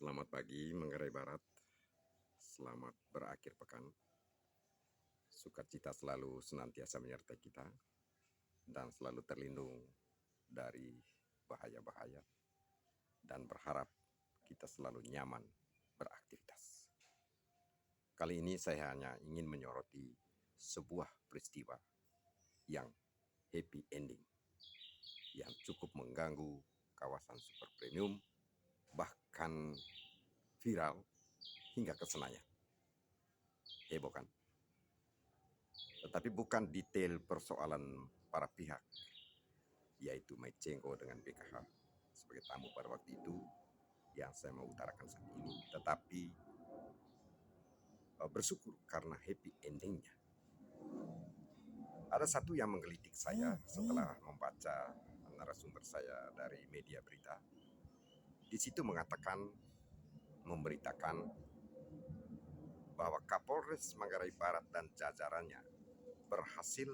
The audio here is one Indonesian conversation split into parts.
Selamat pagi Manggarai Barat, selamat berakhir pekan. Sukacita selalu senantiasa menyertai kita dan selalu terlindung dari bahaya-bahaya dan berharap kita selalu nyaman beraktivitas. Kali ini saya hanya ingin menyoroti sebuah peristiwa yang happy ending, yang cukup mengganggu kawasan super premium, bahkan viral hingga ke Senayan. Heboh kan? Tetapi bukan detail persoalan para pihak, yaitu Mike Cengko dengan BKH sebagai tamu pada waktu itu yang saya mau utarakan saat ini. Tetapi bersyukur karena happy endingnya. Ada satu yang menggelitik saya setelah membaca narasumber saya dari media berita. Di situ memberitakan bahwa Kapolres Manggarai Barat dan jajarannya berhasil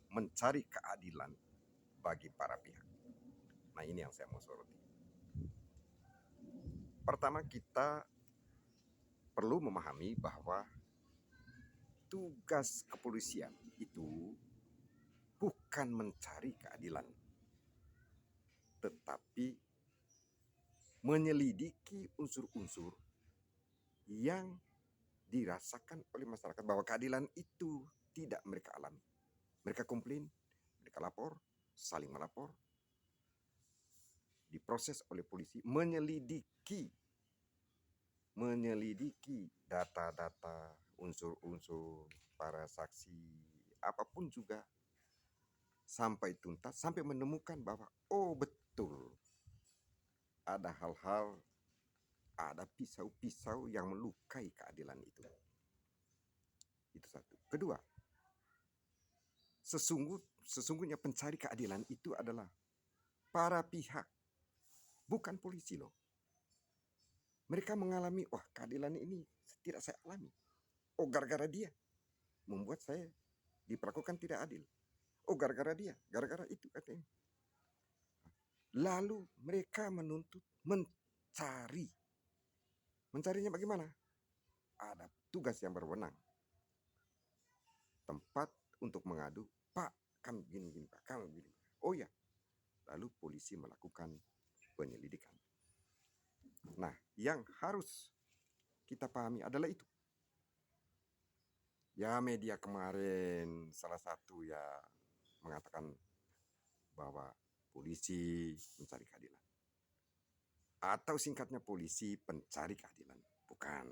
mencari keadilan bagi para pihak. Nah, ini yang saya mau soroti. Pertama, kita perlu memahami bahwa tugas kepolisian itu bukan mencari keadilan, tetapi menyelidiki unsur-unsur yang dirasakan oleh masyarakat bahwa keadilan itu tidak mereka alami. Mereka komplain, mereka lapor, saling melapor, diproses oleh polisi, menyelidiki data-data, unsur-unsur, para saksi, apapun juga, sampai tuntas, sampai menemukan bahwa oh betul ada hal-hal, ada pisau-pisau yang melukai keadilan itu. Itu satu. Kedua, sesungguhnya pencari keadilan itu adalah para pihak, bukan polisi loh. Mereka mengalami, wah keadilan ini tidak saya alami. Oh gara-gara dia membuat saya diperlakukan tidak adil. Oh gara-gara dia, gara-gara itu katanya. Lalu mereka menuntut mencari. Mencarinya bagaimana? Ada tugas yang berwenang. Tempat untuk mengadu, Pak, kan gini-gini, Pak, kan gini. Oh ya, lalu polisi melakukan penyelidikan. Nah, yang harus kita pahami adalah itu. Ya, media kemarin salah satu ya mengatakan bahwa polisi mencari keadilan. Atau singkatnya polisi pencari keadilan. Bukan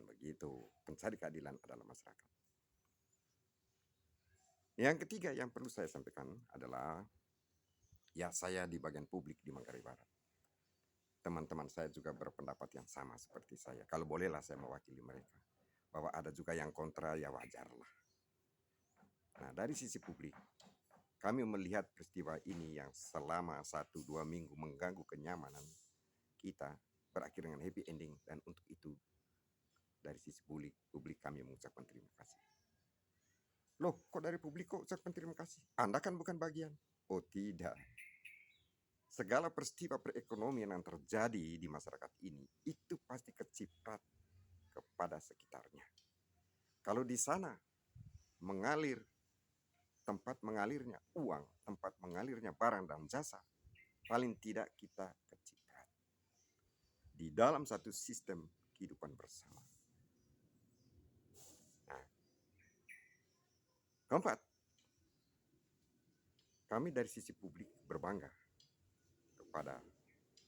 begitu. Pencari keadilan adalah masyarakat. Yang ketiga yang perlu saya sampaikan adalah, ya saya di bagian publik di Manggarai Barat. Teman-teman saya juga berpendapat yang sama seperti saya. Kalau bolehlah saya mewakili mereka. Bahwa ada juga yang kontra, ya wajarlah. Nah, dari sisi publik, kami melihat peristiwa ini yang selama 1-2 minggu mengganggu kenyamanan kita berakhir dengan happy ending, dan untuk itu dari sisi publik kami mengucapkan terima kasih. Loh, kok dari publik kok ucapkan terima kasih? Anda kan bukan bagian. Oh tidak. Segala peristiwa perekonomian yang terjadi di masyarakat ini itu pasti keciprat kepada sekitarnya. Kalau di sana mengalir, tempat mengalirnya uang, tempat mengalirnya barang dan jasa, paling tidak kita keciprat di dalam satu sistem kehidupan bersama. Nah, keempat, kami dari sisi publik berbangga kepada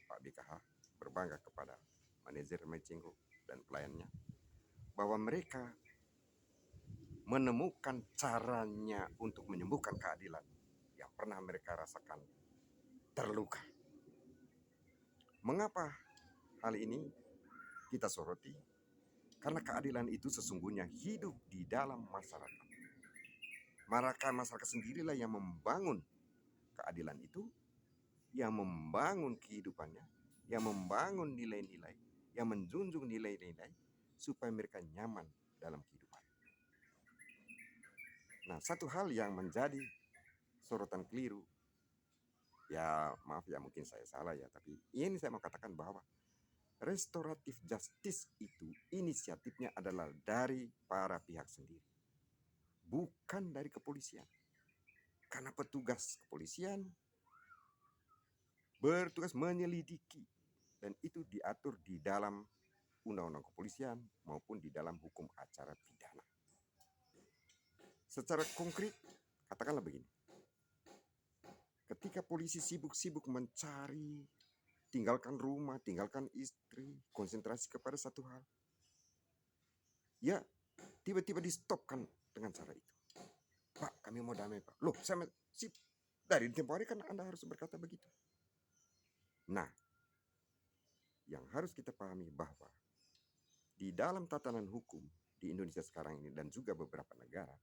Pak BKH, berbangga kepada manajer Mike Cengko dan pelayannya, bahwa mereka menemukan caranya untuk menyembuhkan keadilan yang pernah mereka rasakan terluka. Mengapa hal ini kita soroti? Karena keadilan itu sesungguhnya hidup di dalam masyarakat. Masyarakat sendirilah yang membangun keadilan itu, yang membangun kehidupannya, yang membangun nilai-nilai, yang menjunjung nilai-nilai supaya mereka nyaman dalam kehidupan. Nah, satu hal yang menjadi sorotan keliru, ya maaf ya mungkin saya salah ya, tapi ini saya mau katakan bahwa restoratif justice itu inisiatifnya adalah dari para pihak sendiri, bukan dari kepolisian. Karena petugas kepolisian bertugas menyelidiki, dan itu diatur di dalam undang-undang kepolisian maupun di dalam hukum acara pidana. Secara konkret, katakanlah begini. Ketika polisi sibuk-sibuk mencari, tinggalkan rumah, tinggalkan istri, konsentrasi kepada satu hal, ya tiba-tiba di-stopkan dengan cara itu. Pak, kami mau damai, Pak. Loh, dari tempoh hari kan Anda harus berkata begitu. Nah, yang harus kita pahami bahwa di dalam tatanan hukum di Indonesia sekarang ini dan juga beberapa negara,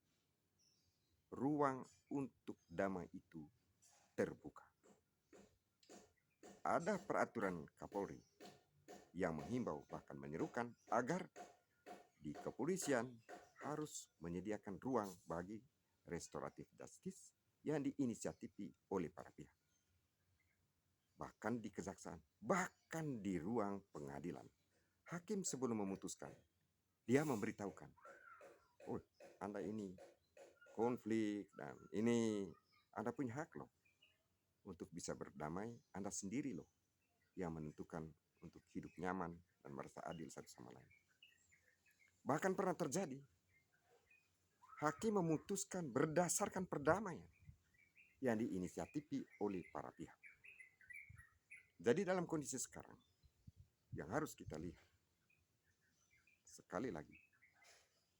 ruang untuk damai itu terbuka. Ada peraturan Kapolri yang menghimbau bahkan menyerukan agar di kepolisian harus menyediakan ruang bagi restoratif justice yang diinisiatifi oleh para pihak. Bahkan di kejaksaan, bahkan di ruang pengadilan. Hakim sebelum memutuskan, dia memberitahukan, oh Anda ini konflik dan ini Anda punya hak loh untuk bisa berdamai, Anda sendiri loh yang menentukan untuk hidup nyaman dan merasa adil satu sama lain. Bahkan pernah terjadi, hakim memutuskan berdasarkan perdamaian yang diinisiatifi oleh para pihak. Jadi dalam kondisi sekarang, yang harus kita lihat, sekali lagi,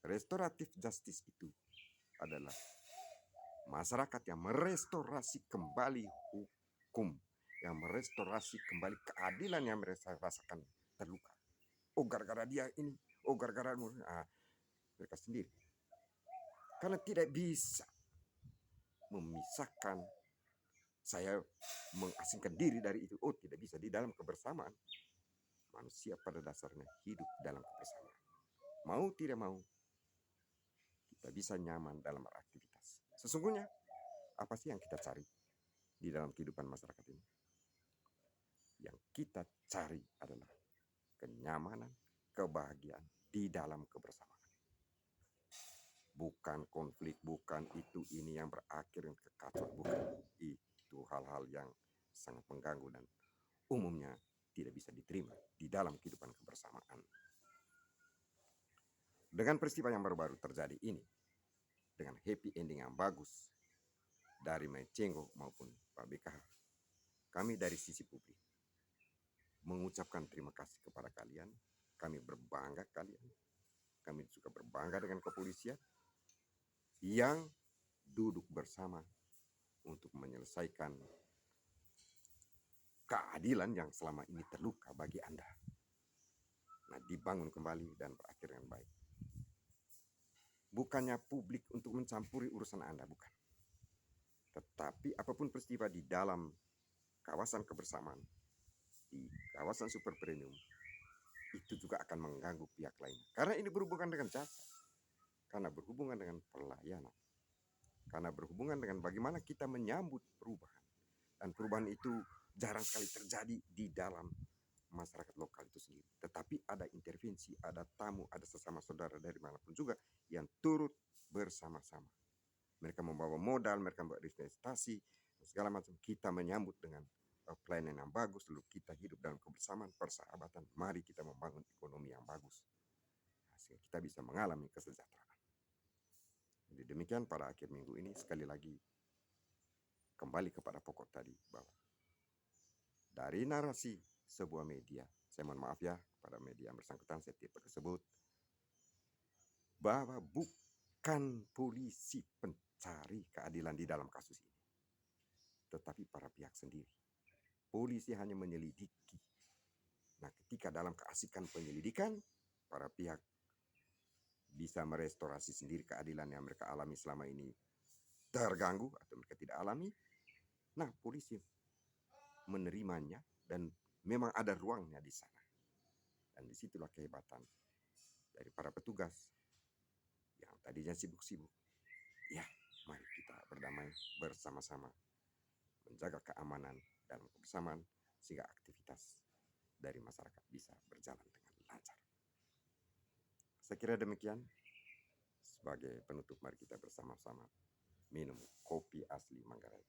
restoratif justice itu adalah masyarakat yang merestorasi kembali hukum, yang merestorasi kembali keadilan yang mereka rasakan terluka. Oh gara-gara dia ini, oh gara-gara mereka sendiri. Karena tidak bisa memisahkan, saya mengasingkan diri dari itu. Oh tidak bisa, di dalam kebersamaan. Manusia pada dasarnya hidup dalam kebersamaan. Mau tidak mau, kita bisa nyaman dalam beraktivitas. Sesungguhnya, apa sih yang kita cari di dalam kehidupan masyarakat ini? Yang kita cari adalah kenyamanan, kebahagiaan di dalam kebersamaan. Bukan konflik, bukan itu ini yang berakhir dengan kekacauan, bukan. Itu hal-hal yang sangat mengganggu dan umumnya tidak bisa diterima di dalam kehidupan kebersamaan. Dengan peristiwa yang baru-baru terjadi ini, dengan happy ending yang bagus dari Mike Cengho maupun Pak BKH, kami dari sisi publik mengucapkan terima kasih kepada kalian. Kami berbangga kalian. Kami juga berbangga dengan kepolisian yang duduk bersama untuk menyelesaikan keadilan yang selama ini terluka bagi Anda. Nah, dibangun kembali dan berakhir dengan baik. Bukannya publik untuk mencampuri urusan Anda, bukan. Tetapi apapun peristiwa di dalam kawasan kebersamaan, di kawasan super premium, itu juga akan mengganggu pihak lain. Karena ini berhubungan dengan jasa, karena berhubungan dengan pelayanan, karena berhubungan dengan bagaimana kita menyambut perubahan. Dan perubahan itu jarang sekali terjadi di dalam masyarakat lokal itu sendiri. Tetapi ada intervensi, ada tamu, ada sesama saudara dari manapun juga yang turut bersama-sama. Mereka membawa modal, mereka membawa investasi, segala macam. Kita menyambut dengan pelayanan yang bagus, lalu kita hidup dalam kebersamaan, persahabatan. Mari kita membangun ekonomi yang bagus, sehingga kita bisa mengalami kesejahteraan. Jadi demikian pada akhir minggu ini, sekali lagi kembali kepada pokok tadi, bahwa dari narasi sebuah media, saya mohon maaf ya pada media yang bersangkutan, saya tidak tersebut, bahwa bukan polisi pencari keadilan di dalam kasus ini, tetapi para pihak sendiri. Polisi hanya menyelidiki. Nah, ketika dalam keasikan penyelidikan, para pihak bisa merestorasi sendiri keadilan yang mereka alami selama ini terganggu atau mereka tidak alami. Nah, polisi menerimanya dan memang ada ruangnya di sana. Dan disitulah kehebatan dari para petugas yang tadinya sibuk-sibuk. Ya, mari kita berdamai bersama-sama, menjaga keamanan dalam kebersamaan, sehingga aktivitas dari masyarakat bisa berjalan dengan lancar. Saya kira demikian. Sebagai penutup, mari kita bersama-sama minum kopi asli Manggarai.